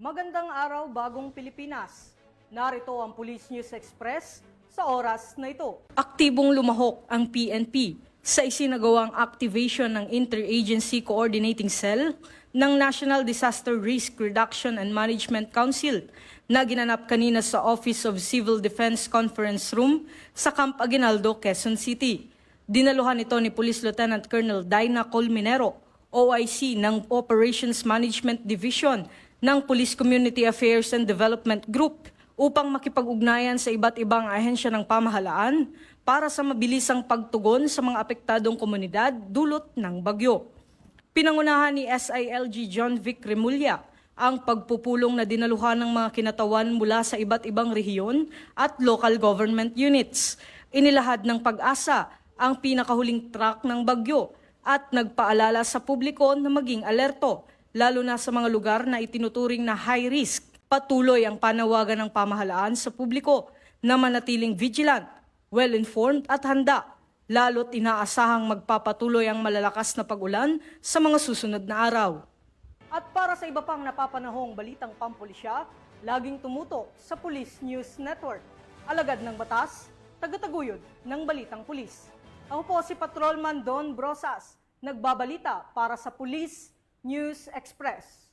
Magandang araw, bagong Pilipinas. Narito ang Police News Express sa oras na ito. Aktibong lumahok ang PNP sa isinagawang activation ng Interagency Coordinating Cell ng National Disaster Risk Reduction and Management Council na ginanap kanina sa Office of Civil Defense Conference Room sa Camp Aguinaldo, Quezon City. Dinaluhan ito ni Police Lieutenant Colonel Daina Colmenero, OIC ng Operations Management Division ng Police Community Affairs and Development Group upang makipag-ugnayan sa iba't ibang ahensya ng pamahalaan para sa mabilisang pagtugon sa mga apektadong komunidad dulot ng bagyo. Pinangunahan ni SILG John Vic Remulla ang pagpupulong na dinaluhan ng mga kinatawan mula sa iba't ibang rehiyon at local government units. Inilahad ng Pag-asa ang pinakahuling track ng bagyo at nagpaalala sa publiko na maging alerto, lalo na sa mga lugar na itinuturing na high risk. Patuloy ang panawagan ng pamahalaan sa publiko na manatiling vigilant, well-informed at handa, lalo't inaasahang magpapatuloy ang malalakas na pag-ulan sa mga susunod na araw. At para sa iba pang napapanahong balitang pampulisya, laging tumuto sa Police News Network. Alagad ng batas, tagataguyod ng balitang pulis. Ako po si Patrolman Don Brosas, nagbabalita para sa Police News Express.